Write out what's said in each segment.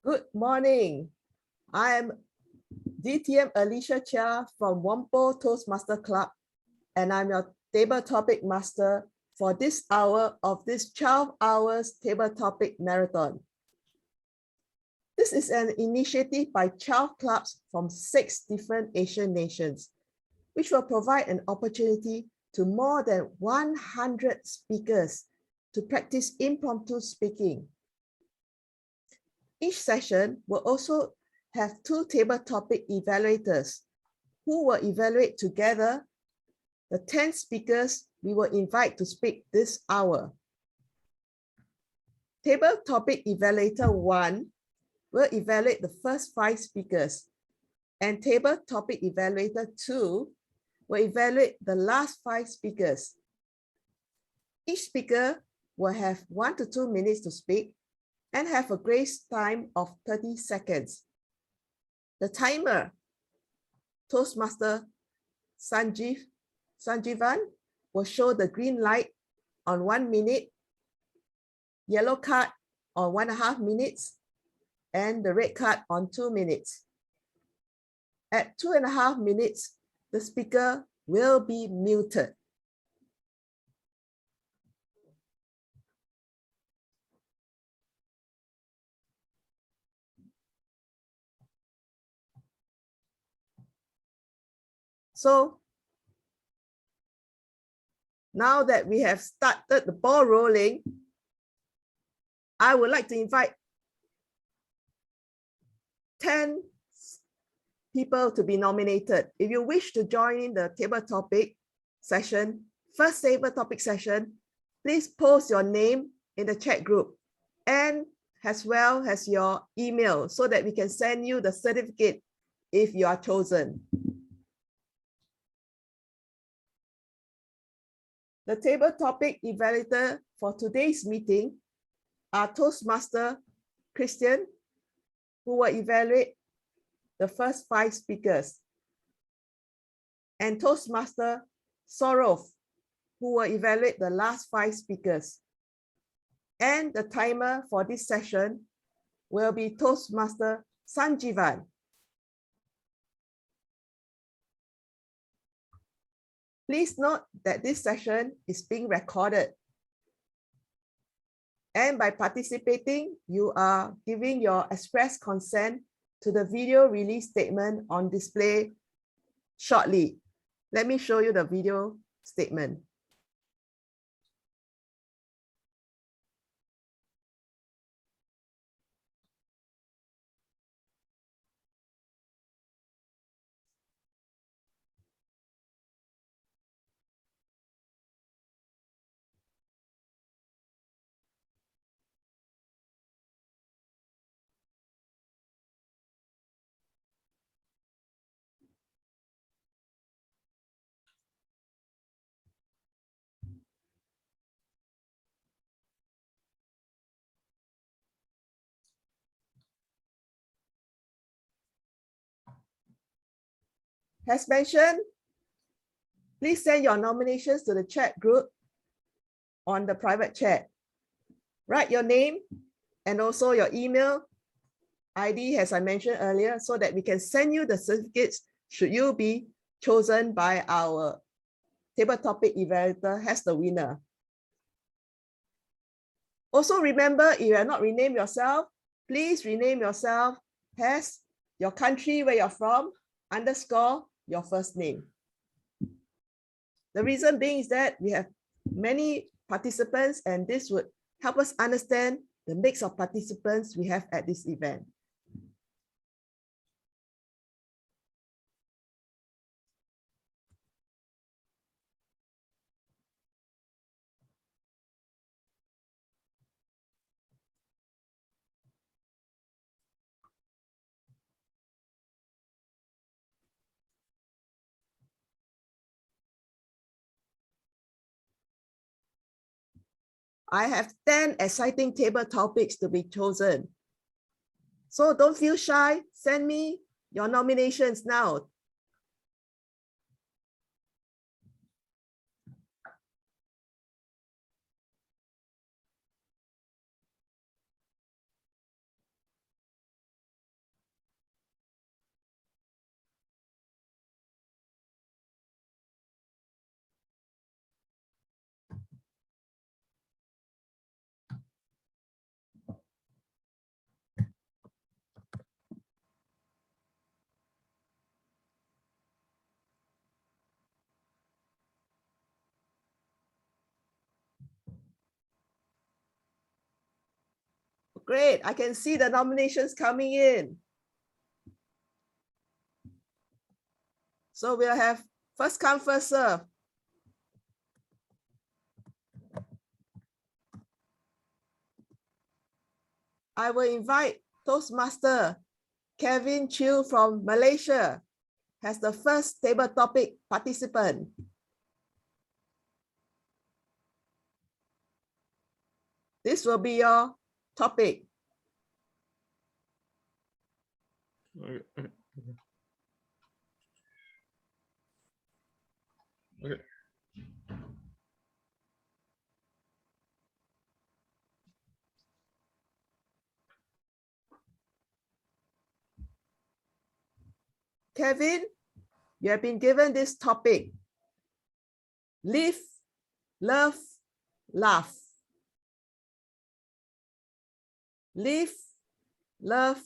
Good morning. I am DTM Alicia Chia from Whampoa Toastmaster Club, and I'm your table topic master for this hour of this 12 hours table topic marathon. This is an initiative by 12 clubs from 6 different Asian nations, which will provide an opportunity to more than 100 speakers to practice impromptu speaking. Each session will also have 2 table topic evaluators who will evaluate together the 10 speakers we will invite to speak this hour. Table topic evaluator 1 will evaluate the first 5 speakers, and table topic evaluator 2 will evaluate the last 5 speakers. Each speaker will have 1 to 2 minutes to speak and have a grace time of 30 seconds. The timer, Toastmaster Srinivasan, will show the green light on 1 minute, yellow card on 1.5 minutes, and the red card on 2 minutes. At 2.5 minutes, the speaker will be muted. So now that we have started the ball rolling, I would like to invite 10 people to be nominated. If you wish to join in the table topic session, first table topic session, please post your name in the chat group and as well as your email so that we can send you the certificate if you are chosen. The table topic evaluator for today's meeting are Toastmaster Christian, who will evaluate the first 5 speakers, and Toastmaster Sorov, who will evaluate the last 5 speakers. And the timer for this session will be Toastmaster Srinivasan. Please note that this session is being recorded. And by participating, you are giving your express consent to the video release statement on display shortly. Let me show you the video statement. As mentioned, please send your nominations to the chat group on the private chat. Write your name and also your email ID, as I mentioned earlier, so that we can send you the certificates should you be chosen by our table topic evaluator as the winner. Also remember, if you have not renamed yourself, please rename yourself as your country where you're from, underscore your first name. The reason being is that we have many participants, and this would help us understand the mix of participants we have at this event. I have 10 exciting table topics to be chosen. So don't feel shy. Send me your nominations now. Great. I can see the nominations coming in. So we'll have first come, first serve. I will invite Toastmaster Kevin Chiu from Malaysia as the first table topic participant. This will be your topic. Okay. Kevin, you have been given this topic. Live, love, laugh. Live, love,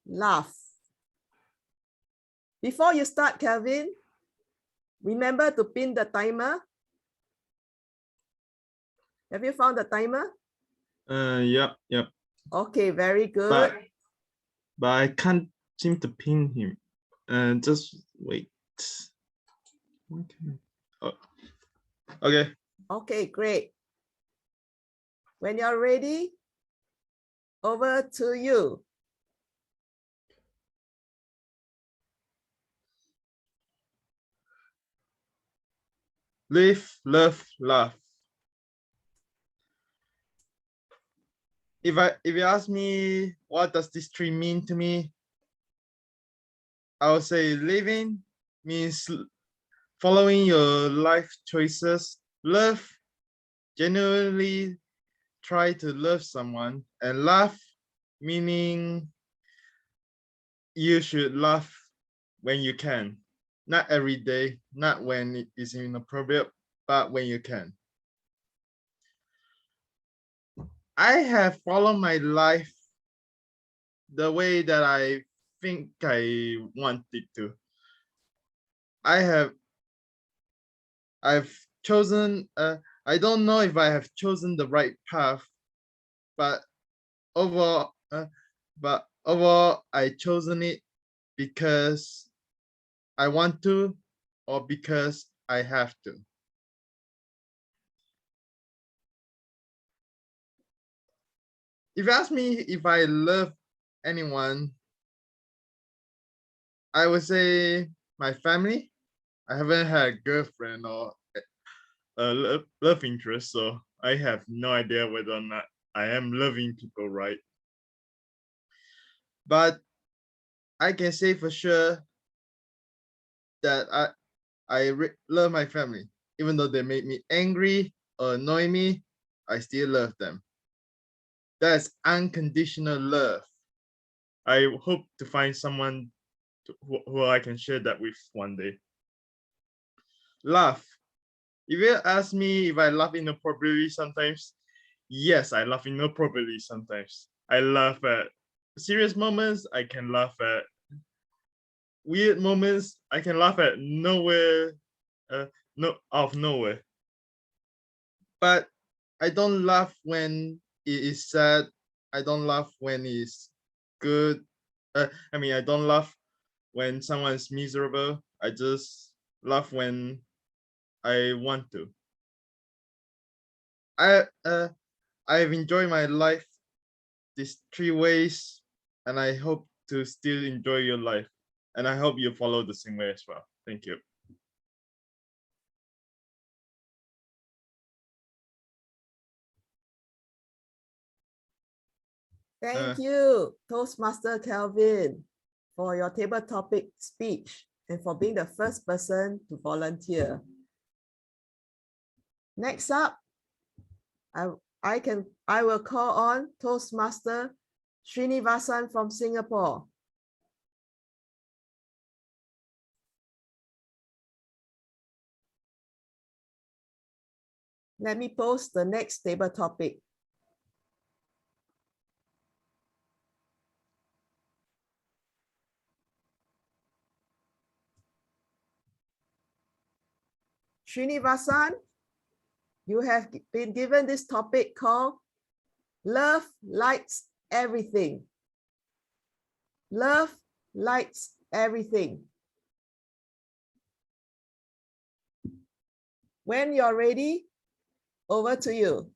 laugh. Before you start, Kevin, remember to pin the timer. Have you found the timer? Yep. Okay, very good. But I can't seem to pin him. Just wait. Okay. Oh. Okay. Okay, great. When you're ready, over to you. Live, love, laugh. If you ask me what does this tree mean to me, I would say living means following your life choices. Love, genuinely try to love someone, and laugh, meaning you should laugh when you can. Not every day, not when it is inappropriate, but when you can. I have followed my life the way that I think I wanted to. I've chosen, I don't know if I have chosen the right path, but overall, I chosen it because I want to, or because I have to. If you ask me if I love anyone, I would say my family. I haven't had a girlfriend or a love interest, so I have no idea whether or not I am loving people right. But I can say for sure that I love my family. Even though they make me angry or annoy me, I still love them. That's unconditional love. I hope to find someone who I can share that with one day. Laugh. If you ask me if I laugh inappropriately sometimes, yes, I laugh inappropriately sometimes. I laugh at serious moments. I can laugh at weird moments. I can laugh at nowhere, no out of nowhere. But I don't laugh when it is sad. I don't laugh when it's good. I don't laugh when someone is miserable. I just laugh when I want to. I've enjoyed my life these 3 ways, and I hope to still enjoy your life. And I hope you follow the same way as well. Thank you. Thank you, Toastmaster Kelvin, for your table topic speech and for being the first person to volunteer. Next up, I will call on Toastmaster Srinivasan from Singapore. Let me post the next table topic. Srinivasan, you have been given this topic called Love, Lights, everything. Love lights everything. When you're ready, over to you.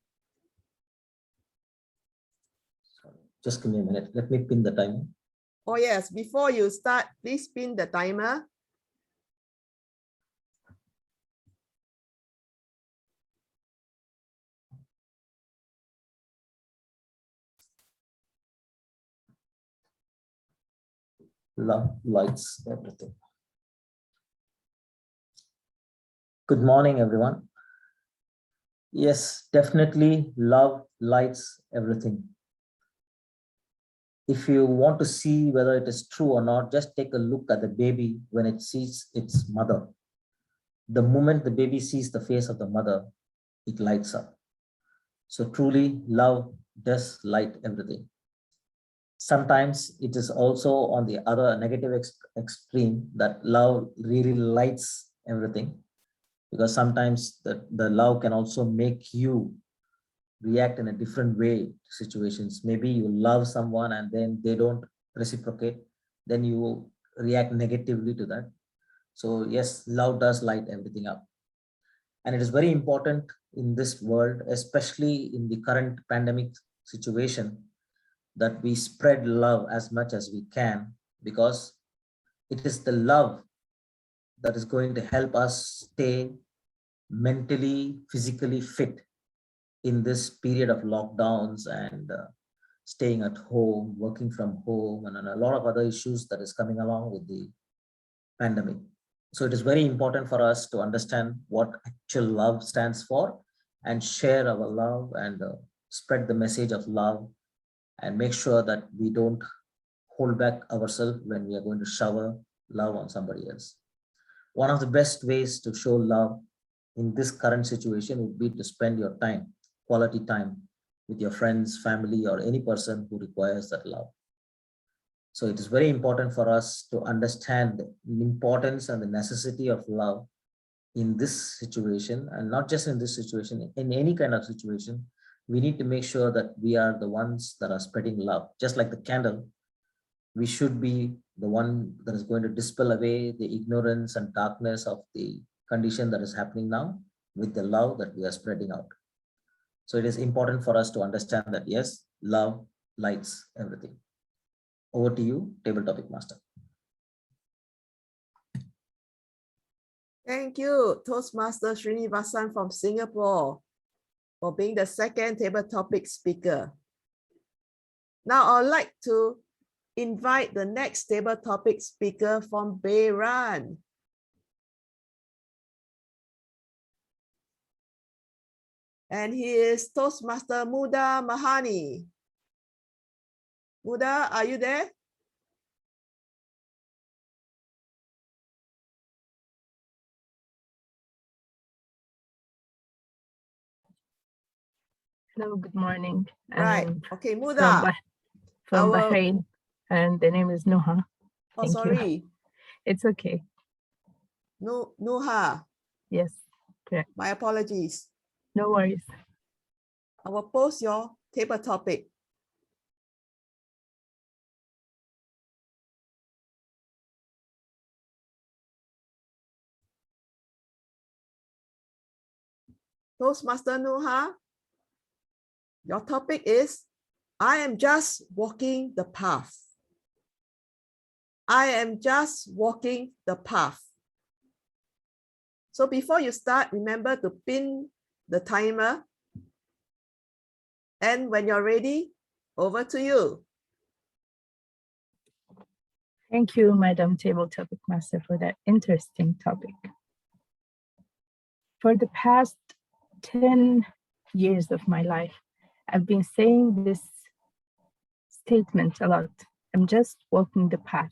Just give me a minute. Let me pin the timer. Oh yes, before you start, please pin the timer. Love lights everything. Good morning, everyone. Yes, definitely love lights everything. If you want to see whether it is true or not, just take a look at the baby when it sees its mother. The moment the baby sees the face of the mother, it lights up. So truly, love does light everything. Sometimes it is also on the other negative extreme that love really lights everything, because sometimes the love can also make you react in a different way to situations. Maybe you love someone and then they don't reciprocate, then you react negatively to that. So yes, love does light everything up. And it is very important in this world, especially in the current pandemic situation, that we spread love as much as we can, because it is the love that is going to help us stay mentally, physically fit in this period of lockdowns and staying at home, working from home, and a lot of other issues that is coming along with the pandemic. So it is very important for us to understand what actual love stands for and share our love and spread the message of love, and make sure that we don't hold back ourselves when we are going to shower love on somebody else. One of the best ways to show love in this current situation would be to spend your time, quality time, with your friends, family, or any person who requires that love. So it is very important for us to understand the importance and the necessity of love in this situation, and not just in this situation, in any kind of situation. We need to make sure that we are the ones that are spreading love. Just like the candle, we should be the one that is going to dispel away the ignorance and darkness of the condition that is happening now with the love that we are spreading out. So it is important for us to understand that yes, love lights everything. Over to you, table topic master. Thank you, Toastmaster Srinivasan from Singapore, for being the second table topic speaker. Now I'd like to invite the next table topic speaker from Bahrain. And he is Toastmaster Muda Mahani. Muda, are you there? Hello, good morning. Right. I'm Okay, Muda. from Bahrain, and the name is Nuha. Oh, Thank sorry. you. It's okay. Nuha. Yes, correct. My apologies. No worries. I will post your table topic. Toastmaster Nuha, your topic is, I am just walking the path. I am just walking the path. So before you start, remember to pin the timer. And when you're ready, over to you. Thank you, Madam Table Topic Master, for that interesting topic. For the past 10 years of my life, I've been saying this statement a lot. I'm just walking the path.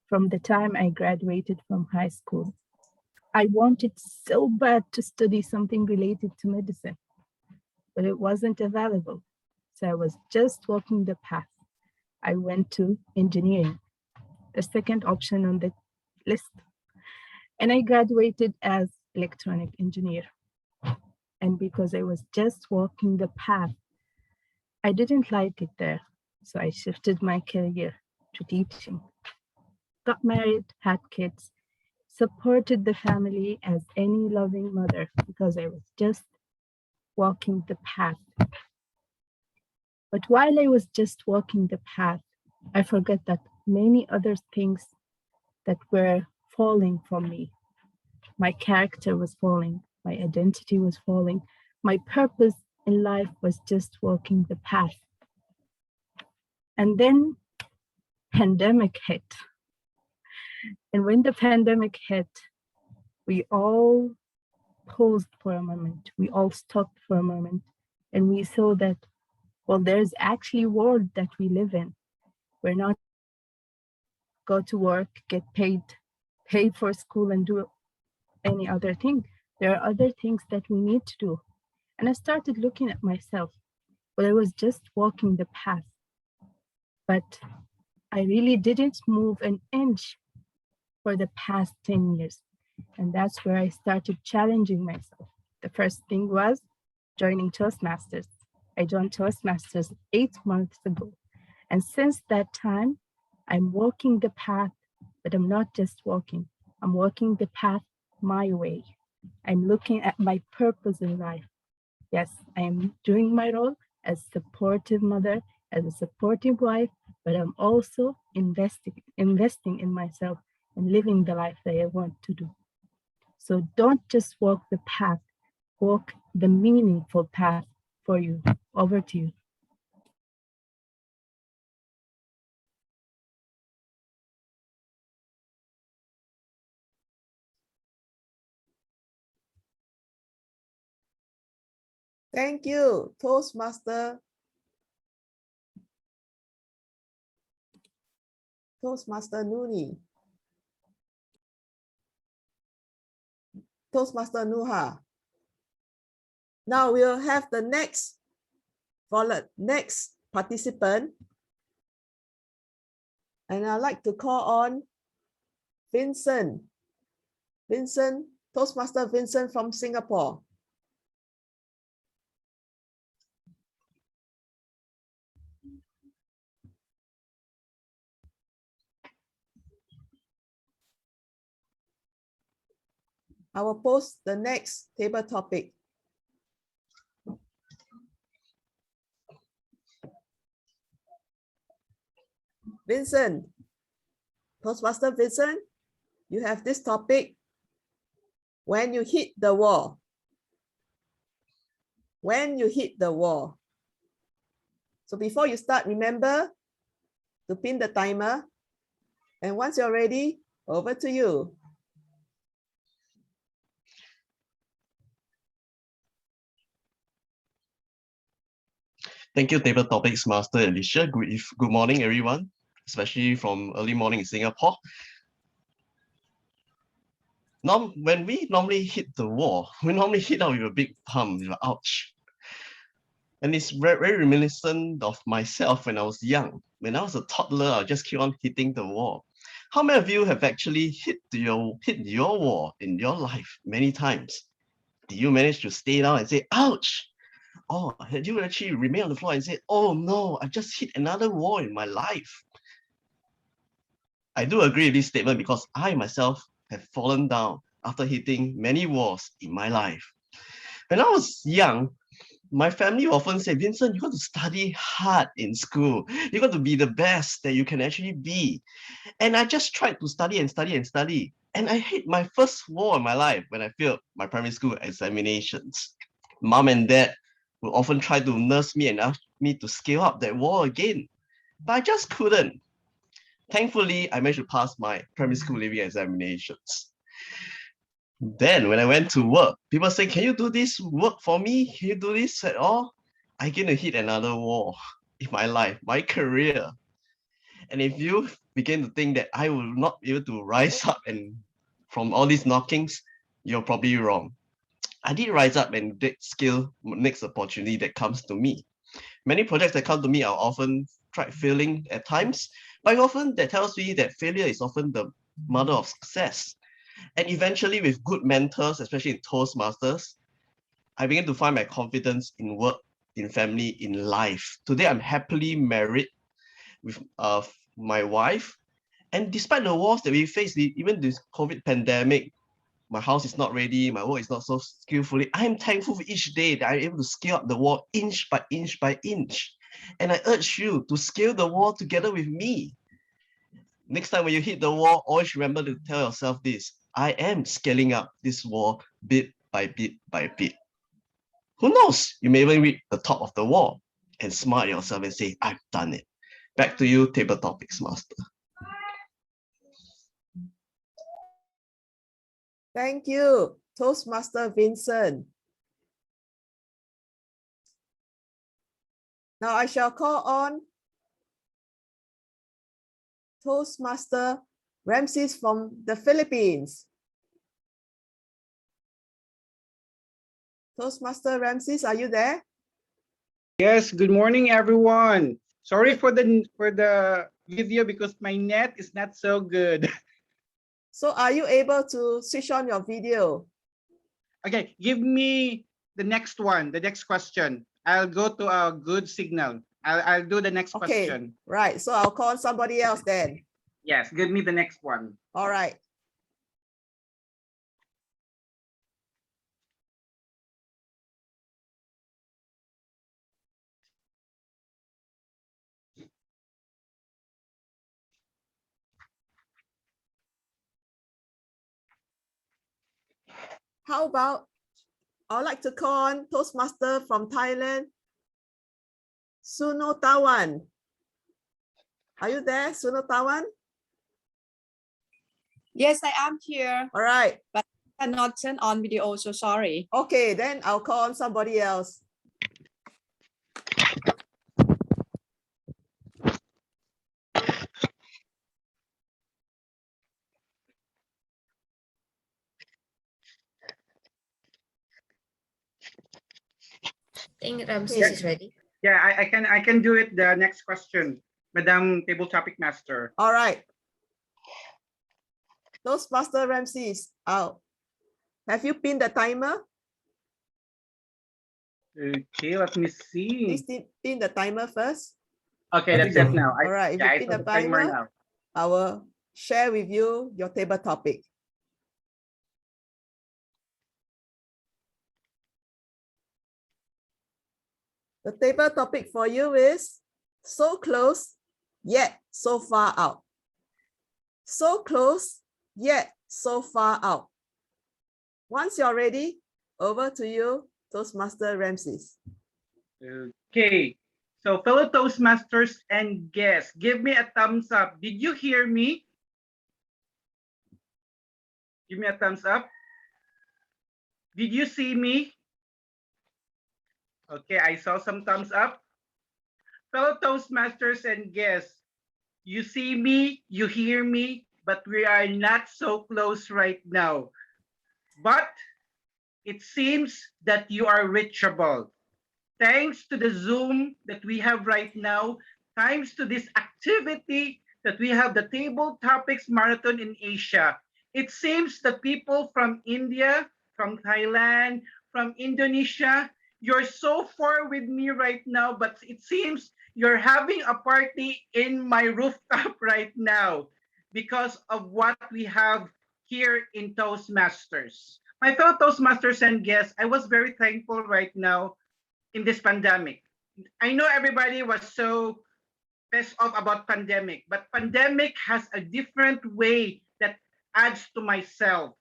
From the time I graduated from high school, I wanted so bad to study something related to medicine, but it wasn't available. So I was just walking the path. I went to engineering, the second option on the list. And I graduated as electronic engineer. And because I was just walking the path, I didn't like it there. So I shifted my career to teaching, got married, had kids, supported the family as any loving mother because I was just walking the path. But while I was just walking the path, I forgot that many other things that were falling from me. My character was falling, my identity was falling, my purpose in life was just walking the path. And then pandemic hit. And when the pandemic hit, we all paused for a moment. We all stopped for a moment. And we saw that, well, there's actually a world that we live in. We're not go to work, get paid, pay for school and do any other thing. There are other things that we need to do. And I started looking at myself. Well, I was just walking the path, but I really didn't move an inch for the past 10 years. And that's where I started challenging myself. The first thing was joining Toastmasters. I joined Toastmasters 8 months ago. And since that time, I'm walking the path, but I'm not just walking. I'm walking the path my way. I'm looking at my purpose in life. Yes, I am doing my role as a supportive mother, as a supportive wife, but I'm also investing in myself and living the life that I want to do. So don't just walk the path, walk the meaningful path for you. Over to you. Thank you, Toastmaster Nooni. Toastmaster Nuha. Now we'll have the next participant. And I'd like to call on Vincent. Toastmaster Vincent from Singapore. I will post the next table topic. Vincent, Toastmaster Vincent, you have this topic, when you hit the wall. When you hit the wall. So before you start, remember to pin the timer. And once you're ready, over to you. Thank you, Table Topics Master Alicia. Good morning, everyone, especially from early morning in Singapore. When we normally hit the wall, we normally hit out with a big pump, ouch. And it's very reminiscent of myself when I was young. When I was a toddler, I just keep on hitting the wall. How many of you have actually hit your wall in your life many times? Did you manage to stay down and say, ouch? Or had you actually remain on the floor and say, oh no, I just hit another wall in my life? I do agree with this statement because I myself have fallen down after hitting many walls in my life. When I was young, my family often said, Vincent, you got to study hard in school. You got to be the best that you can actually be. And I just tried to study and study and study. And I hit my first wall in my life when I failed my primary school examinations. Mom and dad will often try to nurse me and ask me to scale up that wall again, but I just couldn't. Thankfully, I managed to pass my primary school leaving examinations. Then when I went to work, people say, can you do this work for me? Can you do this at all? I'm going to hit another wall in my life, my career. And if you begin to think that I will not be able to rise up and from all these knockings, you're probably wrong. I did rise up and take skill next opportunity that comes to me. Many projects that come to me are often tried failing at times, but often that tells me that failure is often the mother of success. And eventually with good mentors, especially in Toastmasters, I began to find my confidence in work, in family, in life. Today, I'm happily married with my wife. And despite the wars that we face, even this COVID pandemic, my house is not ready, my work is not so skillfully. I am thankful for each day that I'm able to scale up the wall inch by inch by inch. And I urge you to scale the wall together with me. Next time when you hit the wall, always remember to tell yourself this: I am scaling up this wall bit by bit by bit. Who knows? You may even reach the top of the wall and smile at yourself and say, I've done it. Back to you, Table Topics Master. Thank you, Toastmaster Vincent. Now I shall call on Toastmaster Ramses from the Philippines. Toastmaster Ramses, are you there? Yes, good morning, everyone. Sorry for the video because my net is not so good. So are you able to switch on your video? Okay, give me the next one, the next question. I'll go to a good signal. I'll do the next Okay, question. right. So I'll call somebody else then. Yes, give me the next one. All right. How about, I'd like to call on Toastmaster from Thailand, Sunotawan. Are you there, Sunotawan? Yes, I am here, All right. but I cannot turn on video, so sorry. Okay, then I'll call on somebody else. I think Ramses Okay. is ready. Yeah, I can do it. The next question, Madam Table Topic Master. All right. Toastmaster Ramses, have you pinned the timer? Okay, let me Please see. pin the timer first. Okay, I that's think it so. now. All right, if Yeah, I you pin saw the the timer timer, now. I will share with you your table topic. The table topic for you is so close, yet so far out. So close, yet so far out. Once you're ready, over to you, Toastmaster Ramses. Okay, so fellow Toastmasters and guests, give me a thumbs up. Did you hear me? Give me a thumbs up. Did you see me? Okay, I saw some thumbs up. Fellow Toastmasters and guests, you see me, you hear me, but we are not so close right now. But it seems that you are reachable. Thanks to the Zoom that we have right now, thanks to this activity that we have, the Table Topics Marathon in Asia, it seems that people from India, from Thailand, from Indonesia, you're so far with me right now, but it seems you're having a party in my rooftop right now because of what we have here in Toastmasters. My fellow Toastmasters and guests, I was very thankful right now in this pandemic. I know everybody was so pissed off about pandemic, but pandemic has a different way that adds to myself.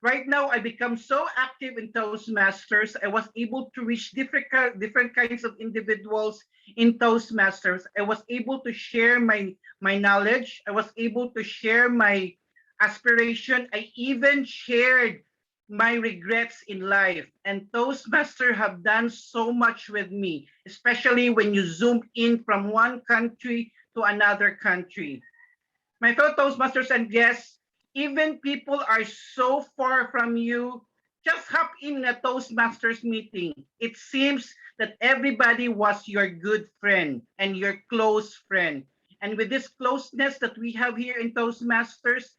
Right now, I become so active in Toastmasters. I was able to reach different kinds of individuals in Toastmasters. I was able to share my knowledge. I was able to share my aspiration. I even shared my regrets in life. And Toastmasters have done so much with me, especially when you zoom in from one country to another country. My fellow Toastmasters and guests, even people are so far from you, just hop in a Toastmasters meeting. It seems that everybody was your good friend and your close friend. And with this closeness that we have here in Toastmasters,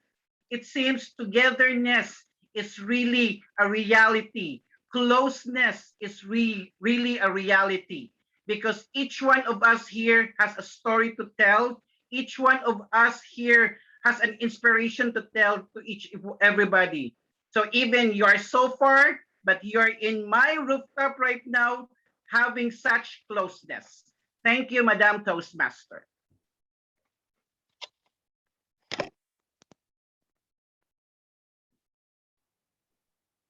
it seems togetherness is really a reality. Closeness is really a reality. because each one of us here has a story to tell. Each one of us here has an inspiration to tell to everybody. So even you are so far, but you're in my rooftop right now, having such closeness. Thank you, Madam Toastmaster.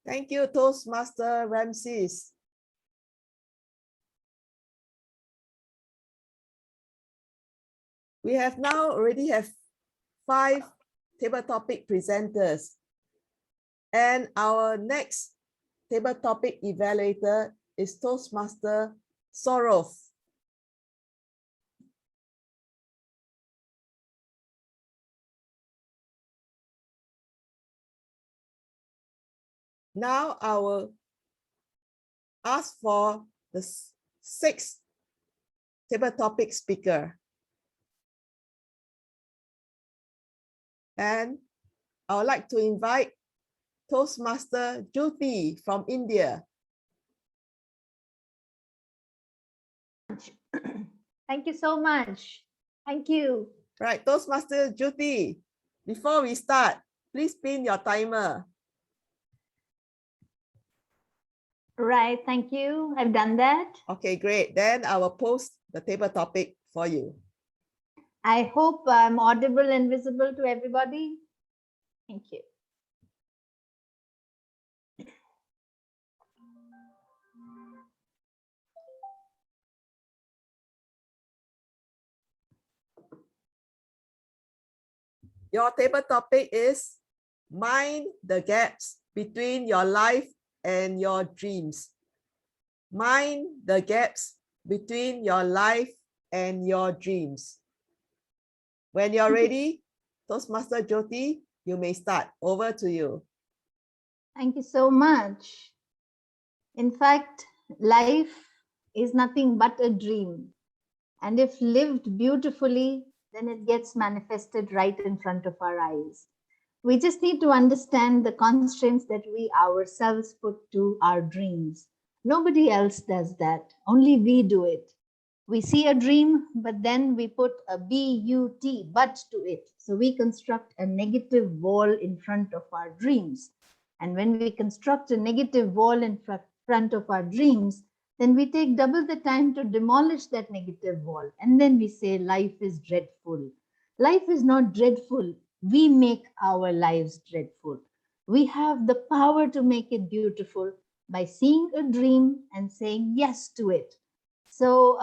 Thank you, Toastmaster Ramses. We have now already have 5 table topic presenters. And our next table topic evaluator is Toastmaster Srinivasan. Now I will ask for the 6th table topic speaker. And I would like to invite Toastmaster Jyoti from India. Thank you so much. Thank you. Right, Toastmaster Jyoti, before we start, please pin your timer. Right, thank you. I've done that. Okay, great. Then I will post the table topic for you. I hope I'm audible and visible to everybody. Thank you. Your table topic is mind the gaps between your life and your dreams. Mind the gaps between your life and your dreams. When you're ready, Toastmaster Jyoti, you may start. Over to you. Thank you so much. In fact, life is nothing but a dream. And if lived beautifully, then it gets manifested right in front of our eyes. We just need to understand the constraints that we ourselves put to our dreams. Nobody else does that. Only we do it. We see a dream, but then we put a B-U-T, but to it. So we construct a negative wall in front of our dreams. And when we construct a negative wall in front of our dreams, then we take double the time to demolish that negative wall. And then we say life is dreadful. Life is not dreadful. We make our lives dreadful. We have the power to make it beautiful by seeing a dream and saying yes to it. So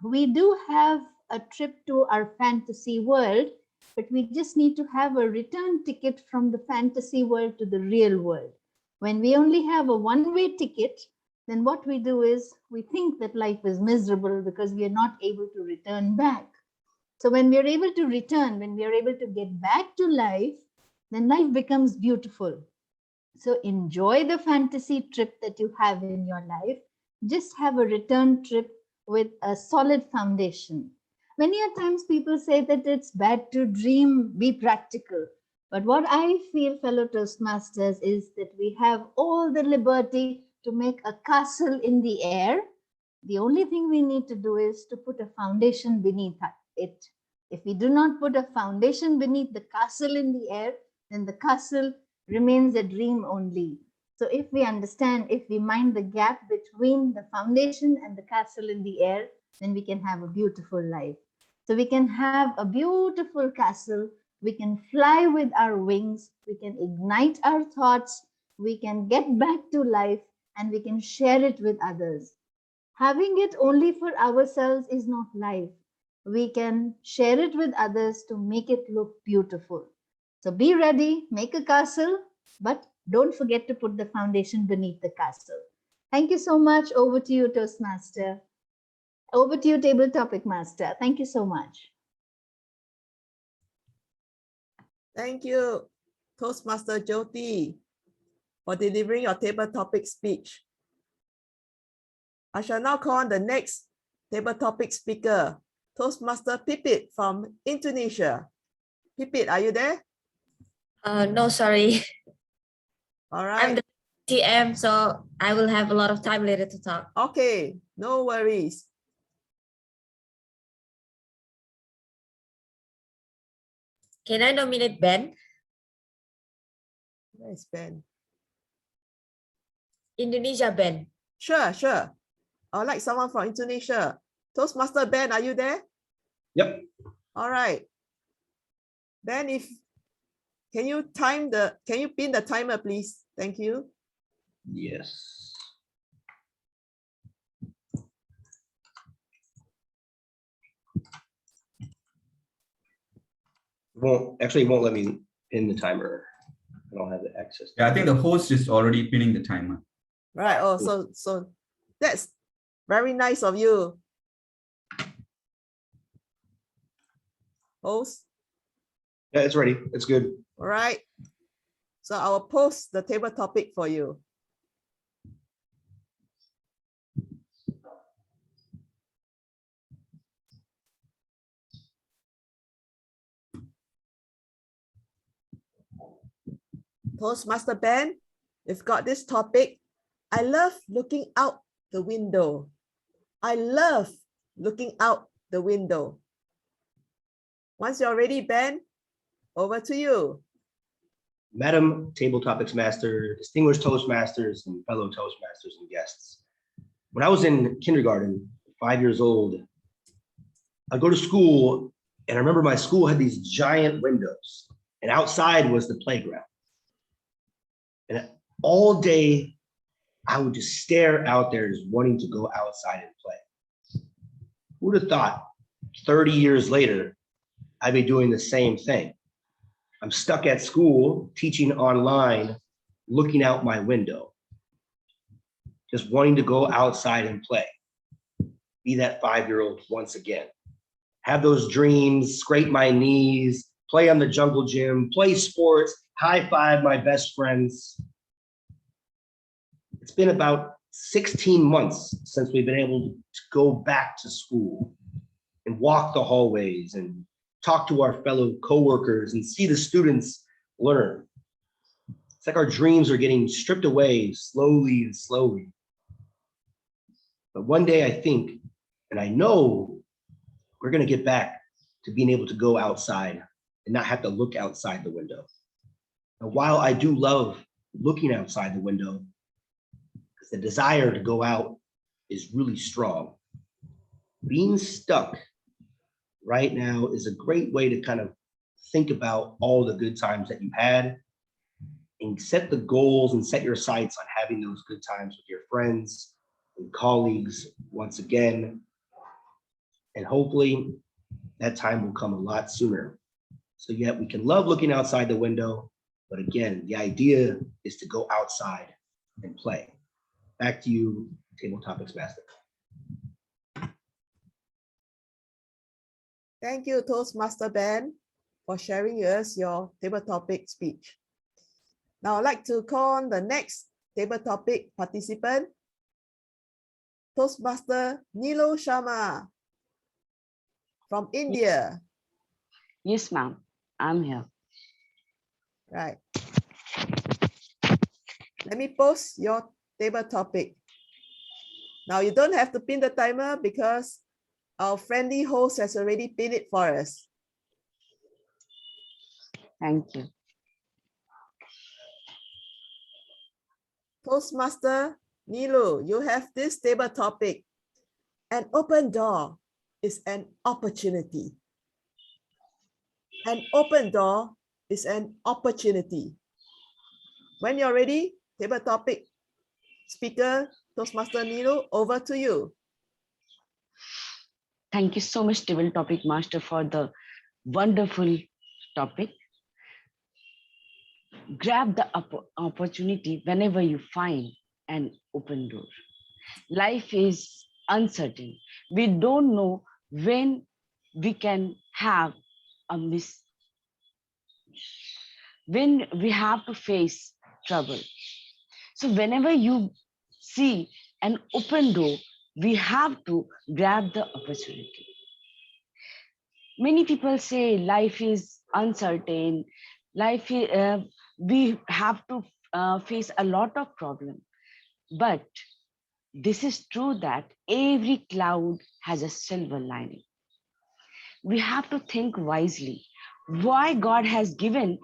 we do have a trip to our fantasy world, but we just need to have a return ticket from the fantasy world to the real world. When we only have a one-way ticket, then what we do is we think that life is miserable because we are not able to return back. So when we are able to return, when we are able to get back to life, then life becomes beautiful. So enjoy the fantasy trip that you have in your life. Just have a return trip with a solid foundation. Many a times people say that it's bad to dream, be practical. But what I feel, fellow Toastmasters, is that we have all the liberty to make a castle in the air. The only thing we need to do is to put a foundation beneath it. If we do not put a foundation beneath the castle in the air, then the castle remains a dream only. So if we understand, if we mind the gap between the foundation and the castle in the air, then we can have a beautiful life. So we can have a beautiful castle. We can fly with our wings. We can ignite our thoughts. We can get back to life and we can share it with others. Having it only for ourselves is not life. We can share it with others to make it look beautiful. So be ready, make a castle, but don't forget to put the foundation beneath the castle. Thank you so much. Over to you, Toastmaster. Over to you, Table Topic Master. Thank you so much. Thank you, Toastmaster Jyoti, for delivering your table topic speech. I shall now call on the next table topic speaker, Toastmaster Pipit from Indonesia. Pipit, are you there? No, sorry. All I'm right. the TM, so I will have a lot of time later to talk. Okay, no worries. Can I nominate Ben? Where is Ben? Indonesia Ben. Sure, sure. I would like someone from Indonesia. Toastmaster Ben, are you there? Yep. All right. Ben, can you pin the timer, please? Thank you. Yes. It won't let me pin the timer. I don't have the access. Yeah, I think the host is already pinning the timer. Right. Oh, so that's very nice of you. Host. Yeah, it's ready. It's good. All right. So I will post the table topic for you. Toastmaster Ben, we've got this topic. I love looking out the window. I love looking out the window. Once you're ready, Ben, over to you. Madam Table Topics Master, distinguished Toastmasters and fellow Toastmasters and guests. When I was in kindergarten, 5 years old, I'd go to school, and I remember my school had these giant windows, and outside was the playground. And all day, I would just stare out there, just wanting to go outside and play. Who would have thought 30 years later, I'd be doing the same thing? I'm stuck at school, teaching online, looking out my window, just wanting to go outside and play. Be that 5-year-old once again. Have those dreams, scrape my knees, play on the jungle gym, play sports, high five my best friends. It's been about 16 months since we've been able to go back to school and walk the hallways and talk to our fellow coworkers and see the students learn. It's like our dreams are getting stripped away slowly and slowly. But one day I think, and I know, we're going to get back to being able to go outside and not have to look outside the window. And while I do love looking outside the window, because the desire to go out is really strong, being stuck right now is a great way to kind of think about all the good times that you had and set the goals and set your sights on having those good times with your friends and colleagues once again. And hopefully that time will come a lot sooner. So yet we can love looking outside the window, but again, the idea is to go outside and play. Back to you, Table Topics Master. Thank you, Toastmaster Ben, for sharing with us your table topic speech. Now I'd like to call on the next table topic participant, Toastmaster Nilo Sharma from India. Yes, ma'am. I'm here. Right. Let me post your table topic. Now you don't have to pin the timer because our friendly host has already pinned it for us. Thank you. Toastmaster Nilu, you have this table topic. An open door is an opportunity. An open door is an opportunity. When you're ready, table topic speaker, Toastmaster Nilu, over to you. Thank you so much, Table Topic Master, for the wonderful topic. Grab the opportunity whenever you find an open door. Life is uncertain. We don't know when we can have a when we have to face trouble. So whenever you see an open door, we have to grab the opportunity. Many people say life is uncertain. We have to face a lot of problems. But this is true that every cloud has a silver lining. We have to think wisely. why God has given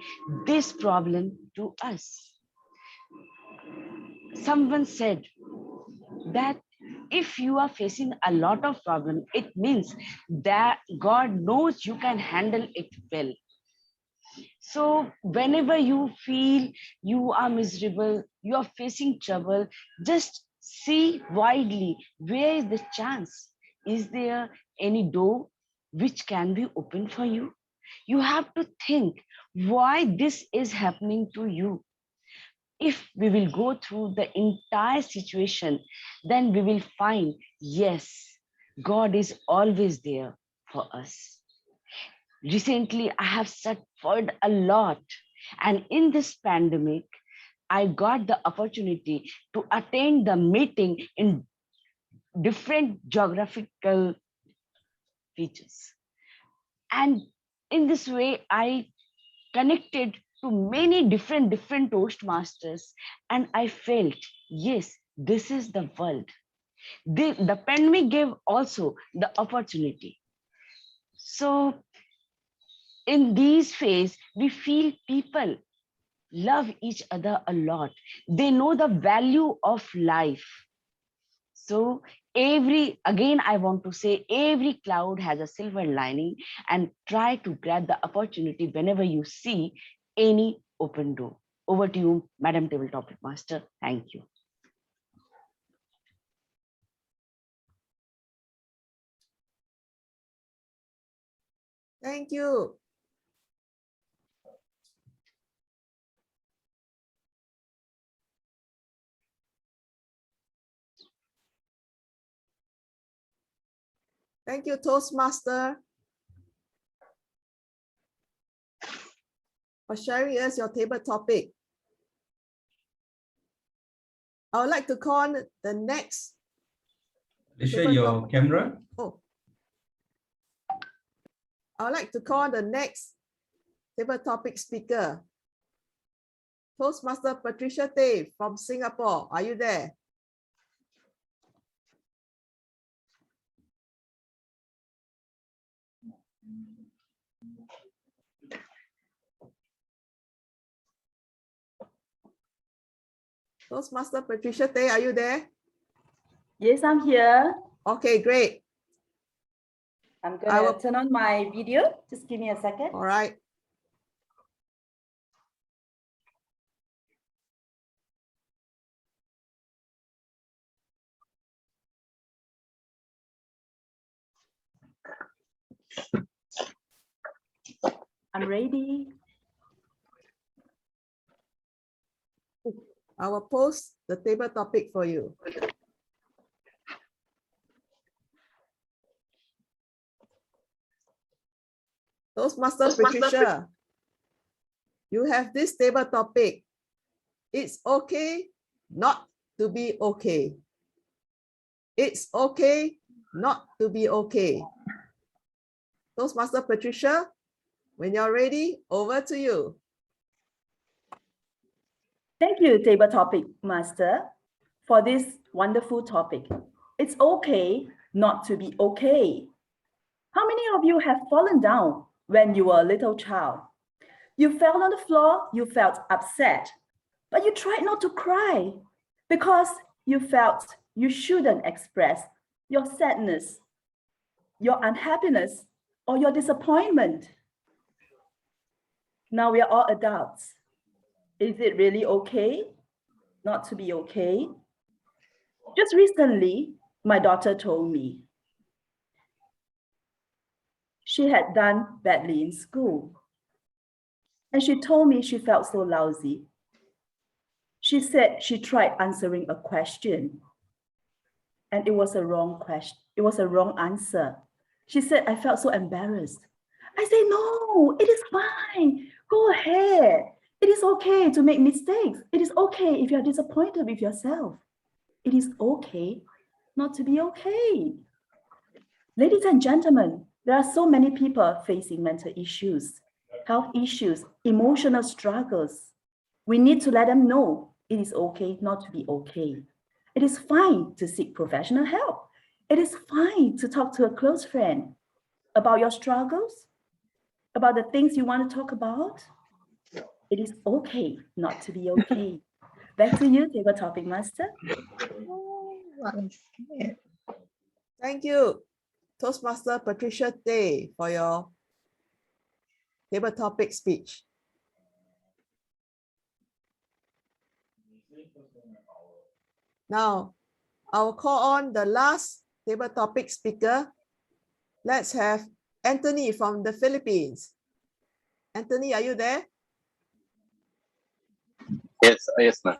this problem to us. Someone said that if you are facing a lot of problem, it means that God knows you can handle it well. So whenever you feel you are miserable, you are facing trouble, just see widely, where is the chance? Is there any door which can be opened for you? You have to think why this is happening to you. If we will go through the entire situation, then we will find, yes, God is always there for us. Recently, I have suffered a lot. And in this pandemic, I got the opportunity to attend the meeting in different geographical features. And in this way, I connected to many different Toastmasters, and I felt, yes, this is the world. The pandemic gave also the opportunity. So in these phases, we feel people love each other a lot. They know the value of life. So again, I want to say every cloud has a silver lining, and try to grab the opportunity whenever you see any open door. Over to you, Madam Table Topic Master. Thank you. Thank you. Thank you, Toastmaster, for sharing us your table topic. I would like to call on the next. Alicia, your camera. Oh. I would like to call on the next table topic speaker. Toastmaster Patricia Tay from Singapore. Are you there? Toastmaster Patricia Tay, are you there? Yes, I'm here. Okay, great. I'm going to turn on my video. Just give me a second. All right. I'm ready. I will post the table topic for you. Toastmaster Patricia, you have this table topic. It's okay not to be okay. It's okay not to be okay. Toastmaster Patricia, when you're ready, over to you. Thank you, Table Topic Master, for this wonderful topic. It's okay not to be okay. How many of you have fallen down when you were a little child? You fell on the floor, you felt upset, but you tried not to cry because you felt you shouldn't express your sadness, your unhappiness, or your disappointment. Now we are all adults. Is it really okay not to be okay? Just recently, my daughter told me she had done badly in school. And she told me she felt so lousy. She said she tried answering a question and it was a wrong question. It was a wrong answer. She said, I felt so embarrassed. I say, no, it is fine. Go ahead. It is okay to make mistakes. It is okay if you're disappointed with yourself. It is okay not to be okay. Ladies and gentlemen, there are so many people facing mental issues, health issues, emotional struggles. We need to let them know it is okay not to be okay. It is fine to seek professional help. It is fine to talk to a close friend about your struggles, about the things you want to talk about, it is okay not to be okay. Back to you, table topic master. Thank you, Toastmaster Patricia Day, for your table topic speech. Now, I'll call on the last table topic speaker. Let's have Anthony from the Philippines. Anthony, are you there? Yes, ma'am.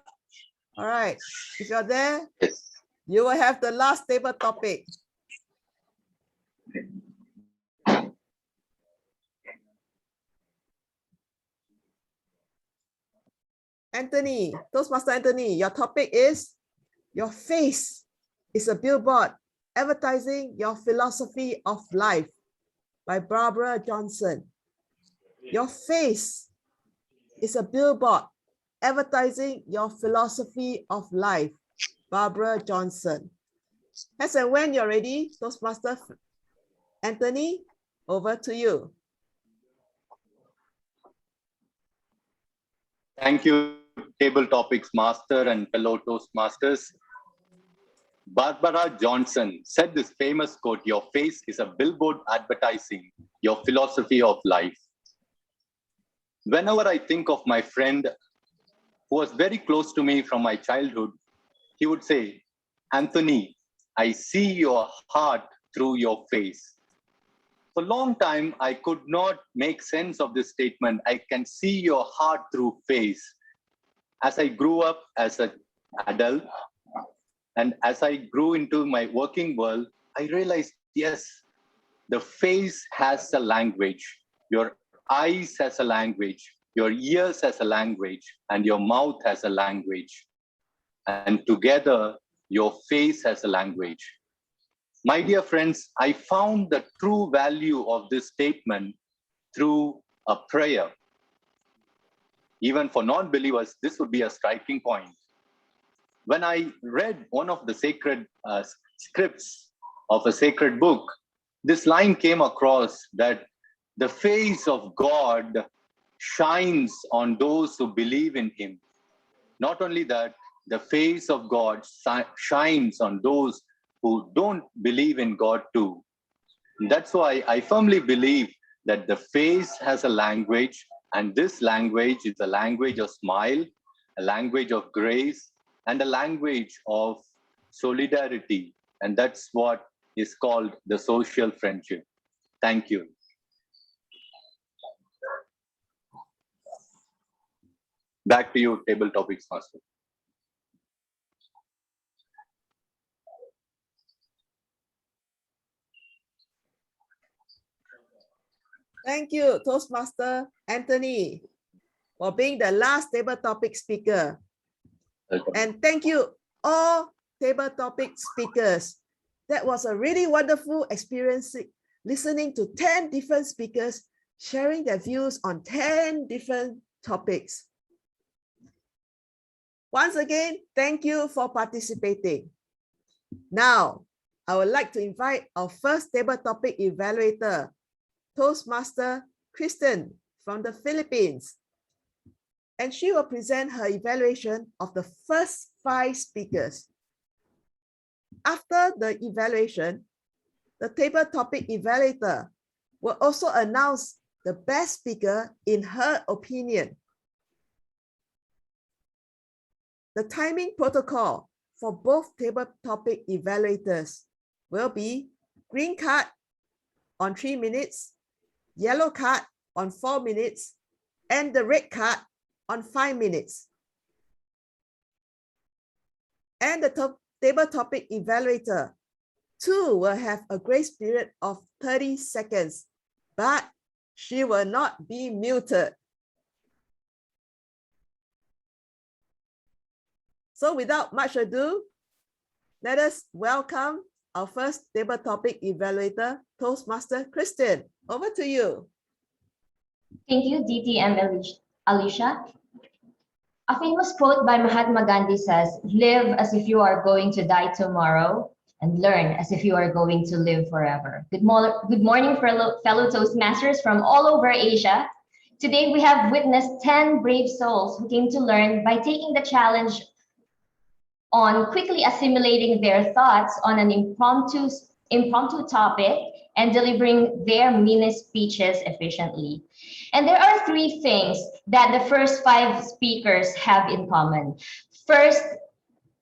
All right. If you're there, Yes. you will have the last table topic. Anthony, Toastmaster Anthony, your topic is Your Face is a Billboard Advertising Your Philosophy of Life by Barbara Johnson. Your face is a billboard advertising your philosophy of life, Barbara Johnson. As and when you're ready, Toastmaster Anthony, over to you. Thank you, Table Topics Master and fellow Toastmasters. Barbara Johnson said this famous quote, "Your face is a billboard advertising your philosophy of life." Whenever I think of my friend who was very close to me from my childhood, he would say, "Anthony, I see your heart through your face." For a long time, I could not make sense of this statement. I can see your heart through face. As I grew up as an adult, and as I grew into my working world, I realized, yes, the face has a language. Your eyes has a language. Your ears has a language. And your mouth has a language. And together, your face has a language. My dear friends, I found the true value of this statement through a prayer. Even for non-believers, this would be a striking point. When I read one of the sacred scripts of a sacred book, this line came across that the face of God shines on those who believe in him. Not only that, the face of God shines on those who don't believe in God too. That's why I firmly believe that the face has a language, and this language is a language of smile, a language of grace, and a language of solidarity. And that's what is called the social friendship. Thank you. Back to you, Table Topics Master. Thank you, Toastmaster Anthony, for being the last table topic speaker. Welcome. And thank you, all table topic speakers. That was a really wonderful experience listening to 10 different speakers sharing their views on 10 different topics. Once again, thank you for participating. Now, I would like to invite our first table topic evaluator, Toastmaster Kristen from the Philippines. And she will present her evaluation of the first 5 speakers. After the evaluation, the table topic evaluator will also announce the best speaker in her opinion. The timing protocol for both table topic evaluators will be green card on 3 minutes, yellow card on 4 minutes, and the red card on 5 minutes. And the table topic evaluator too will have a grace period of 30 seconds, but she will not be muted. So without much ado, let us welcome our first table topic evaluator, Toastmaster Kristen. Over to you. Thank you, DTM Alicia. A famous quote by Mahatma Gandhi says, "Live as if you are going to die tomorrow, and learn as if you are going to live forever. Good morning, fellow Toastmasters from all over Asia. Today, we have witnessed 10 brave souls who came to learn by taking the challenge on quickly assimilating their thoughts on an impromptu topic and delivering their mini speeches efficiently. And there are 3 things that the first 5 speakers have in common. First,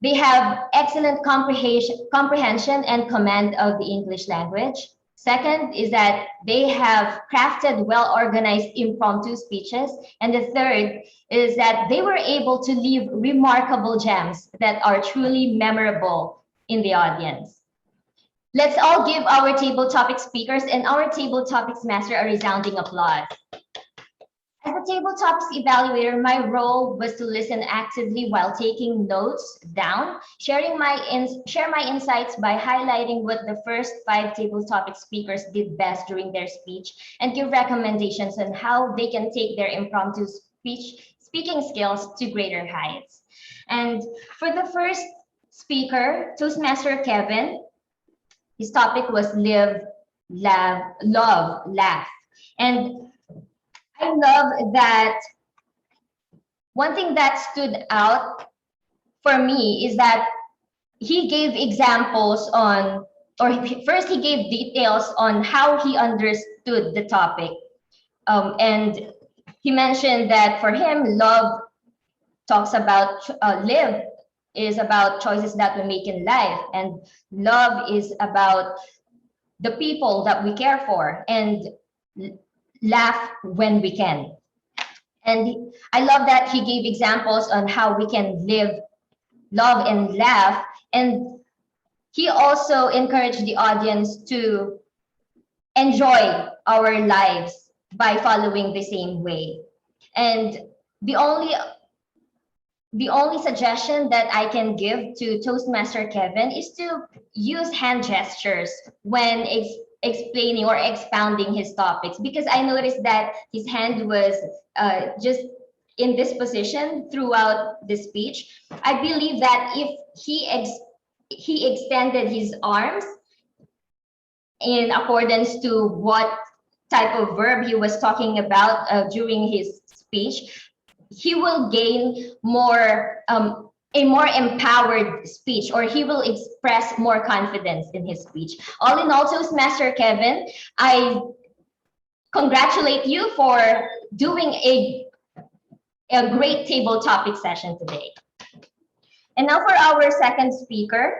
they have excellent comprehension and command of the English language. Second is that they have crafted well-organized impromptu speeches. And the third is that they were able to leave remarkable gems that are truly memorable in the audience. Let's all give our table topic speakers and our table topics master a resounding applause. As a table topics evaluator, my role was to listen actively while taking notes down, share my insights by highlighting what the first 5 table topic speakers did best during their speech, and give recommendations on how they can take their impromptu speaking skills to greater heights. And for the first speaker, Toastmaster Kevin, his topic was live, love, laugh. And I love that one thing that stood out for me is that he gave examples on, or first he gave details on how he understood the topic. And he mentioned that for him, love talks about, live is about choices that we make in life, and love is about the people that we care for, and laugh when we can. And I love that he gave examples on how we can live, love, and laugh. And he also encouraged the audience to enjoy our lives by following the same way. And the only suggestion that I can give to Toastmaster Kevin is to use hand gestures when explaining or expounding his topics, because I noticed that his hand was just in this position throughout the speech. I believe that if he extended his arms in accordance to what type of verb he was talking about during his speech, he will gain more a more empowered speech, or he will express more confidence in his speech. All in all, Toastmaster Kevin, I congratulate you for doing a great table topic session today. And now for our second speaker,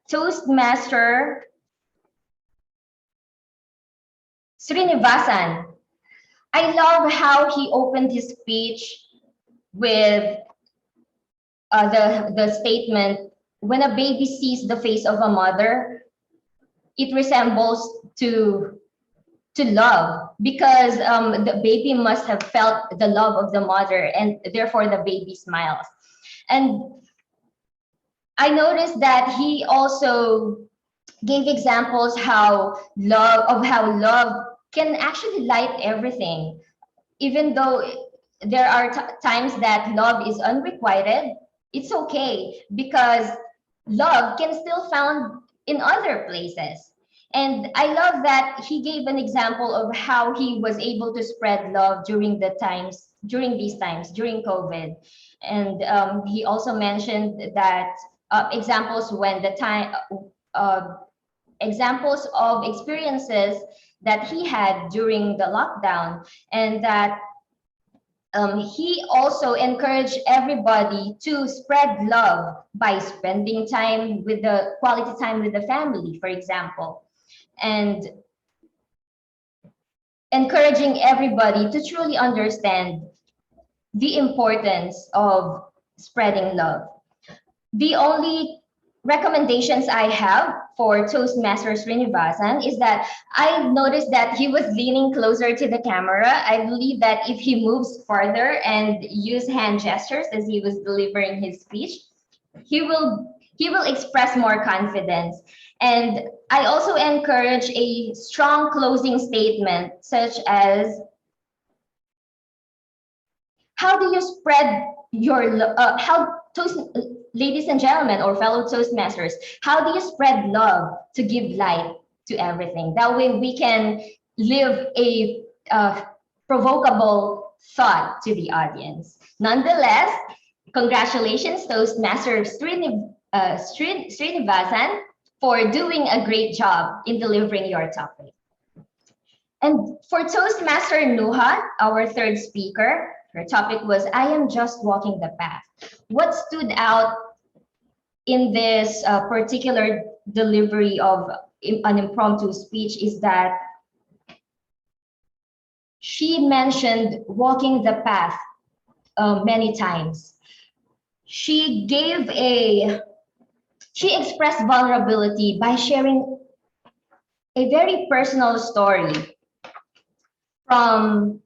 Toastmaster Srinivasan. I love how he opened his speech with the statement, when a baby sees the face of a mother, it resembles to love, because the baby must have felt the love of the mother, and therefore the baby smiles. And I noticed that he also gave examples how love can actually light everything, even though there are times that love is unrequited. It's okay, because love can still found in other places. And I love that he gave an example of how he was able to spread love during these times, during COVID. And he also mentioned that examples of experiences that he had during the lockdown, and that he also encouraged everybody to spread love by spending quality time with the family, for example, and encouraging everybody to truly understand the importance of spreading love. The only recommendations I have for Toastmaster Srinivasan is that I noticed that he was leaning closer to the camera. I believe that if he moves farther and use hand gestures as he was delivering his speech, he will express more confidence. And I also encourage a strong closing statement, such as, how do you spread your ladies and gentlemen, or fellow Toastmasters, how do you spread love to give light to everything? That way we can live a provocable thought to the audience. Nonetheless, congratulations, Toastmaster Srinivasan, for doing a great job in delivering your topic. And for Toastmaster Nuha, our third speaker, her topic was, I am just walking the path. What stood out in this particular delivery of an impromptu speech is that she mentioned walking the path many times. She expressed vulnerability by sharing a very personal story from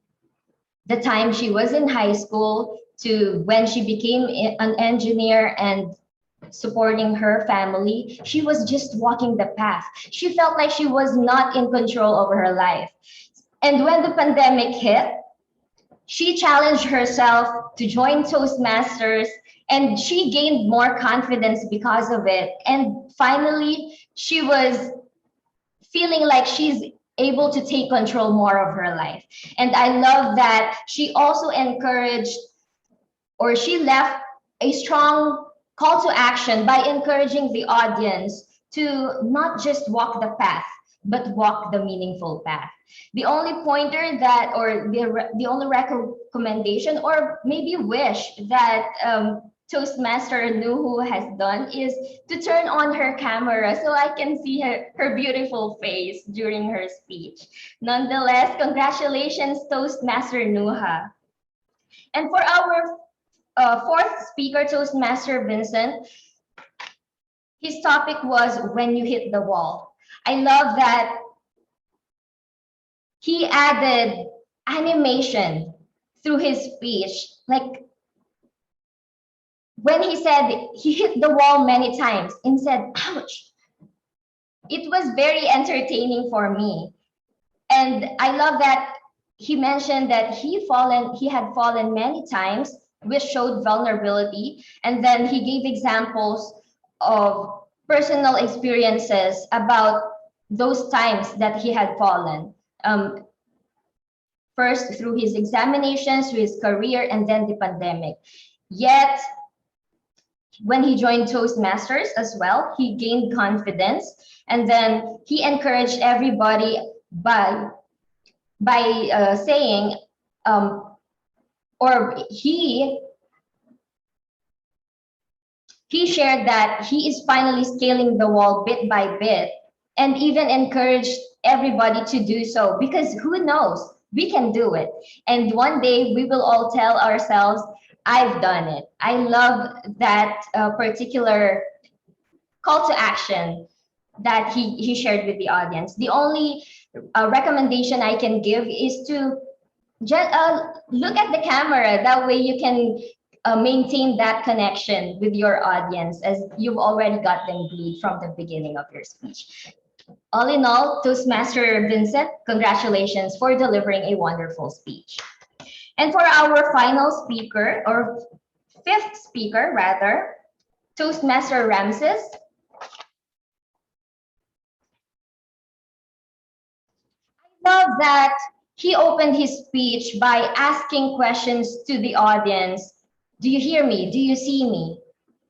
the time she was in high school to when she became an engineer and supporting her family. She was just walking the path. She felt like she was not in control over her life. And when the pandemic hit, she challenged herself to join Toastmasters, and she gained more confidence because of it. And finally, she was feeling like she's able to take control more of her life. And I love that she also encouraged, or she left a strong call to action by encouraging the audience to not just walk the path, but walk the meaningful path. The only pointer that, or the only recommendation, or maybe wish that Toastmaster Nuhu has done is to turn on her camera so I can see her beautiful face during her speech. Nonetheless, congratulations, Toastmaster Nuha. And for our fourth speaker, Toastmaster Vincent, his topic was when you hit the wall. I love that he added animation through his speech. Like when he said he hit the wall many times and said, ouch, it was very entertaining for me. And I love that he mentioned that he had fallen many times, which showed vulnerability. And then he gave examples of personal experiences about those times that he had fallen. First through his examinations, through his career, and then the pandemic. Yet, when he joined Toastmasters as well, he gained confidence, and then he encouraged everybody by saying, or he shared that he is finally scaling the wall bit by bit, and even encouraged everybody to do so, because who knows, we can do it. And one day we will all tell ourselves, I've done it. I love that particular call to action that he shared with the audience. The only recommendation I can give is to just look at the camera. That way you can maintain that connection with your audience, as you've already got them glued from the beginning of your speech. All in all, Toastmaster Vincent, congratulations for delivering a wonderful speech. And for our final speaker, or fifth speaker rather, Toastmaster Ramses. I love that he opened his speech by asking questions to the audience. Do you hear me? Do you see me?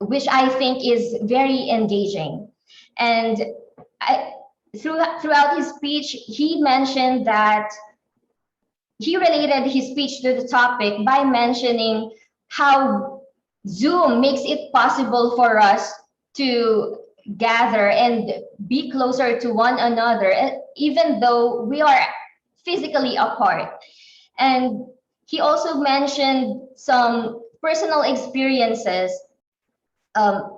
Which I think is very engaging. And throughout his speech, he mentioned that he related his speech to the topic by mentioning how Zoom makes it possible for us to gather and be closer to one another, even though we are physically apart. And he also mentioned some personal experiences of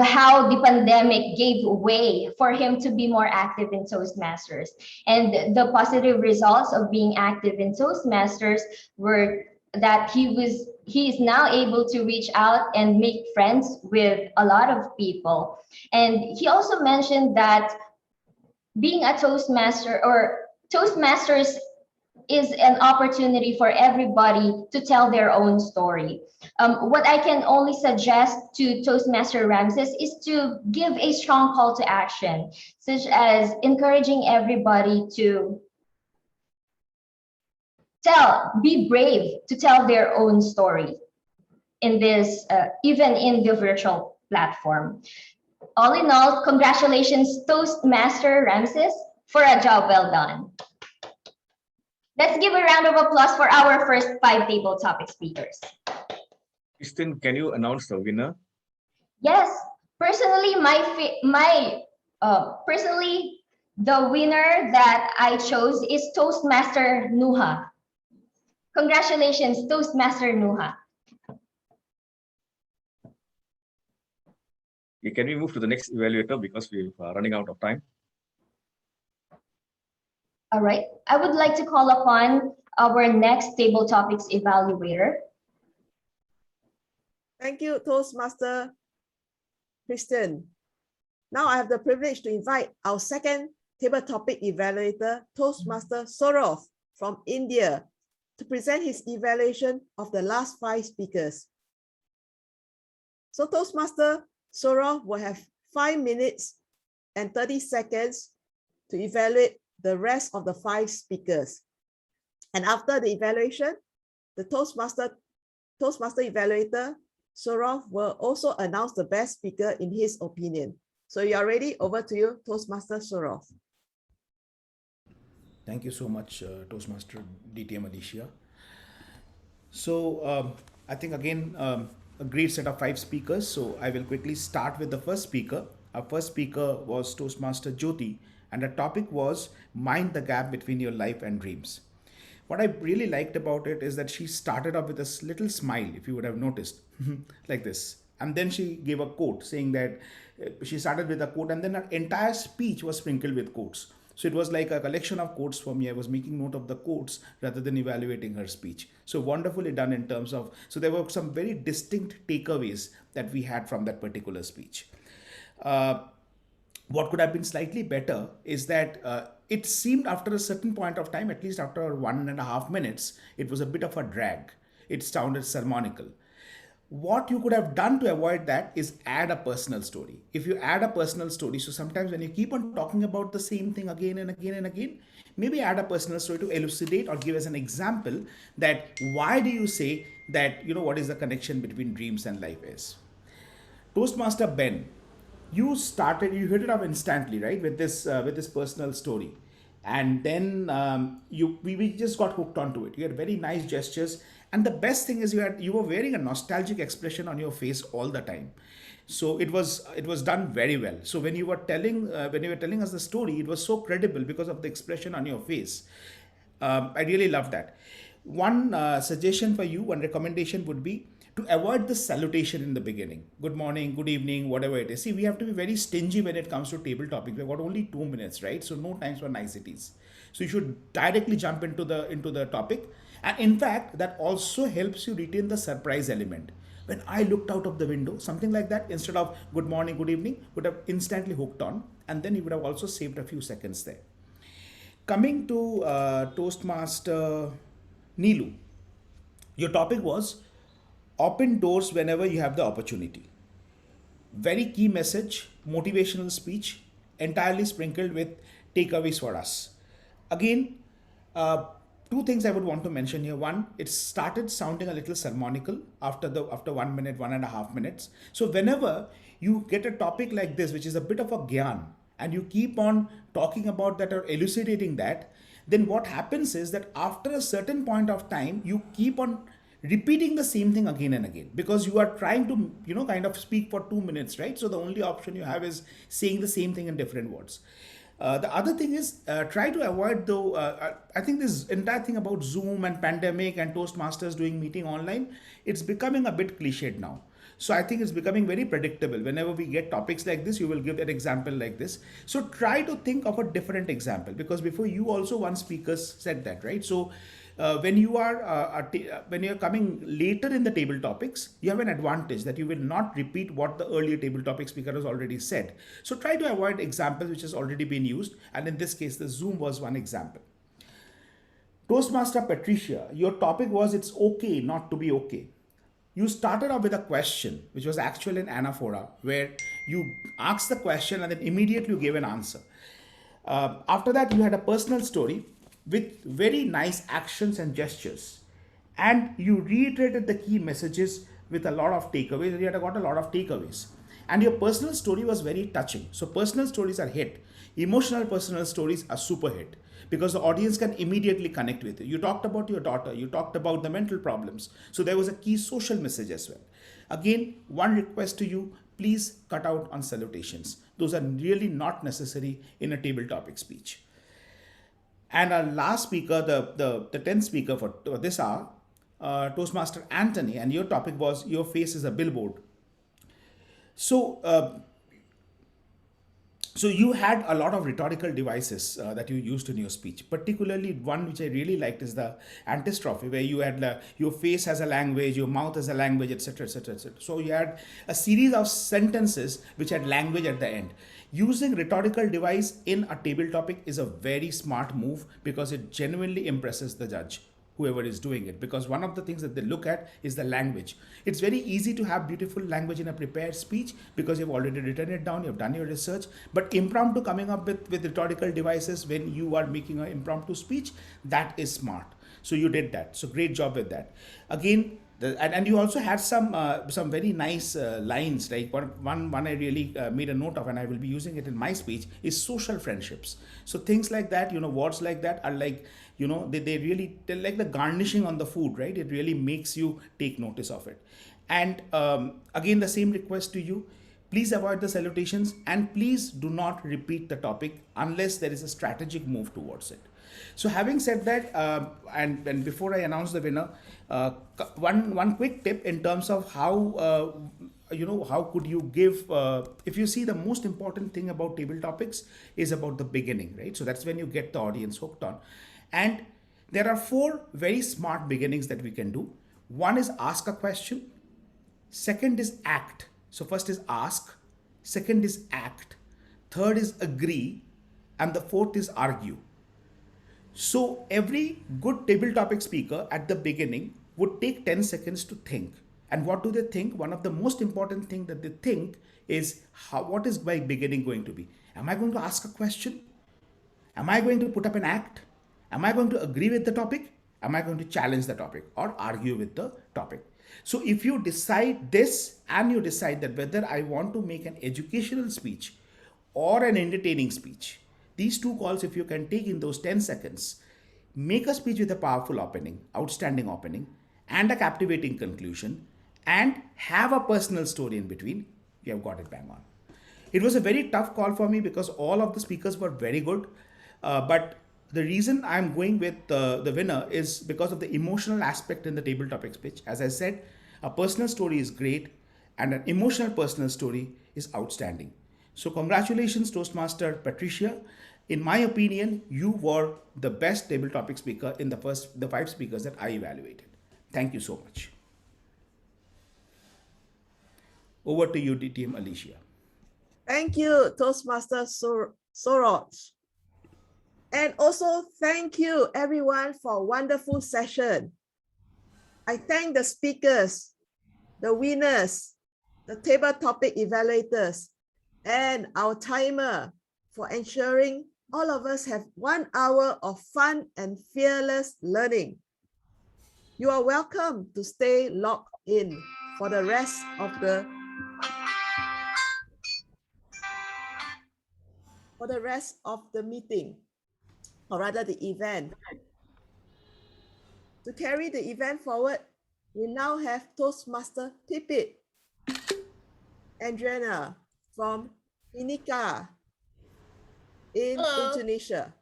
how the pandemic gave way for him to be more active in Toastmasters. And the positive results of being active in Toastmasters were that he is now able to reach out and make friends with a lot of people. And he also mentioned that being a Toastmaster, or Toastmasters is an opportunity for everybody to tell their own story. What I can only suggest to Toastmaster Ramses is to give a strong call to action, such as encouraging everybody to be brave to tell their own story in this, even in the virtual platform. All in all, congratulations, Toastmaster Ramses, for a job well done. Let's give a round of applause for our first 5 table topic speakers. Kristen, can you announce the winner? Yes, personally, personally, the winner that I chose is Toastmaster Nuha. Congratulations, Toastmaster Nuha. Can we move to the next evaluator because we're running out of time? All right, I would like to call upon our next table topics evaluator. Thank you, Toastmaster Christian. Now I have the privilege to invite our second table topic evaluator, Toastmaster Saurav from India, to present his evaluation of the last 5 speakers. So Toastmaster Saurav will have 5 minutes and 30 seconds to evaluate the rest of the 5 speakers. And after the evaluation, the Toastmaster evaluator, Saurav, will also announce the best speaker in his opinion. So you are ready? Over to you, Toastmaster Saurav. Thank you so much, Toastmaster DTM Alicia. So I think again, a great set of 5 speakers. So I will quickly start with the first speaker. Our first speaker was Toastmaster Jyoti, and the topic was mind the gap between your life and dreams. What I really liked about it is that she started off with a little smile, if you would have noticed, like this. And then she gave a quote saying that she started with a quote and then her entire speech was sprinkled with quotes. So it was like a collection of quotes for me. I was making note of the quotes rather than evaluating her speech. So wonderfully done in terms of, so there were some very distinct takeaways that we had from that particular speech. What could have been slightly better is that it seemed after a certain point of time, at least after 1.5 minutes, it was a bit of a drag. It sounded sermonical. What you could have done to avoid that is add a personal story. If you add a personal story, so sometimes when you keep on talking about the same thing again and again and again, maybe add a personal story to elucidate or give us an example that why do you say that, what is the connection between dreams and life is. Toastmaster Ben, you hit it off instantly, right, with this personal story, and then we just got hooked onto it. You had very nice gestures, and the best thing is you were wearing a nostalgic expression on your face all the time. So it was done very well. So when you were telling us the story, it was so credible because of the expression on your face. I really love that. One suggestion for you, one recommendation would be to avoid the salutation in the beginning. Good morning, good evening, whatever it is. See, we have to be very stingy when it comes to table topics. We've got only 2 minutes, right? So no times for niceties. So you should directly jump into the topic. And in fact, that also helps you retain the surprise element. When I looked out of the window, something like that, instead of good morning, good evening, would have instantly hooked on. And then you would have also saved a few seconds there. Coming to Toastmaster Neelu, your topic was open doors whenever you have the opportunity. Very key message, motivational speech, entirely sprinkled with takeaways for us. Again, 2 things I would want to mention here. One, it started sounding a little sermonical after 1 minute, 1.5 minutes. So whenever you get a topic like this, which is a bit of a gyan, and you keep on talking about that or elucidating that, then what happens is that after a certain point of time, you keep on repeating the same thing again and again because you are trying to, kind of speak for 2 minutes, right? So the only option you have is saying the same thing in different words. The other thing is try to avoid though, I think this entire thing about Zoom and pandemic and Toastmasters doing meeting online, it's becoming a bit cliched now. So I think it's becoming very predictable. Whenever we get topics like this, you will give an example like this. So try to think of a different example because before you also one speaker said that, right? So when you are coming later in the table topics, you have an advantage that you will not repeat what the earlier table topic speaker has already said. So try to avoid examples which has already been used. And in this case, the Zoom was one example. Toastmaster Patricia, your topic was it's okay not to be okay. You started off with a question, which was actually an anaphora, where you asked the question and then immediately you gave an answer. After that, you had a personal story with very nice actions and gestures. And you reiterated the key messages with a lot of takeaways. You had got a lot of takeaways. And your personal story was very touching. So personal stories are hit. Emotional personal stories are super hit because the audience can immediately connect with you. You talked about your daughter. You talked about the mental problems. So there was a key social message as well. Again, one request to you, please cut out on salutations. Those are really not necessary in a table topic speech. And our last speaker, the 10th speaker for this hour, Toastmaster Anthony, and your topic was your face is a billboard. So you had a lot of rhetorical devices that you used in your speech. Particularly one which I really liked is the antistrophe, where you had your face has a language, your mouth has a language, etc., etc., etc. So you had a series of sentences which had language at the end. Using rhetorical device in a table topic is a very smart move because it genuinely impresses the judge, whoever is doing it, because one of the things that they look at is the language. It's very easy to have beautiful language in a prepared speech because you've already written it down, you've done your research, but impromptu coming up with rhetorical devices when you are making an impromptu speech, that is smart. So you did that. So great job with that. Again, and you also had some very nice lines, like one I really made a note of, and I will be using it in my speech, is social friendships. So things like that, words like that are like, they really, they're like the garnishing on the food, right? It really makes you take notice of it. And again, the same request to you, please avoid the salutations and please do not repeat the topic unless there is a strategic move towards it. So having said that, and before I announce the winner, one quick tip in terms of how, how could you give, if you see, the most important thing about table topics is about the beginning, right? So that's when you get the audience hooked on. And there are 4 very smart beginnings that we can do. One is ask a question. Second is act. So first is ask. Second is act. Third is agree. And the fourth is argue. So every good table topic speaker at the beginning would take 10 seconds to think. And what do they think? One of the most important things that they think is, what is my beginning going to be? Am I going to ask a question? Am I going to put up an act? Am I going to agree with the topic? Am I going to challenge the topic or argue with the topic? So if you decide this and you decide that whether I want to make an educational speech or an entertaining speech, these 2 calls, if you can take in those 10 seconds, make a speech with a powerful opening, outstanding opening, and a captivating conclusion, and have a personal story in between, you have got it bang on. It was a very tough call for me because all of the speakers were very good. But the reason I'm going with the winner is because of the emotional aspect in the table topic speech. As I said, a personal story is great and an emotional personal story is outstanding. So congratulations, Toastmaster Patricia. In my opinion, you were the best table topic speaker in the 5 speakers that I evaluated. Thank you so much. Over to you, DTM Alicia. Thank you, Toastmaster Soroj. And also thank you everyone for a wonderful session. I thank the speakers, the winners, the table topic evaluators, and our timer for ensuring all of us have 1 hour of fun and fearless learning. You are welcome to stay logged in for the rest of the meeting, or rather the event. To carry the event forward, we now have Toastmaster Pipit Adriana from Inika in Indonesia,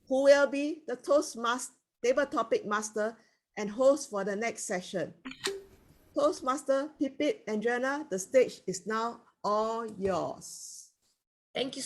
who will be the Toastmaster table topic master and host for the next session. Toastmaster Pipit Adriana, the stage is now all yours. Thank you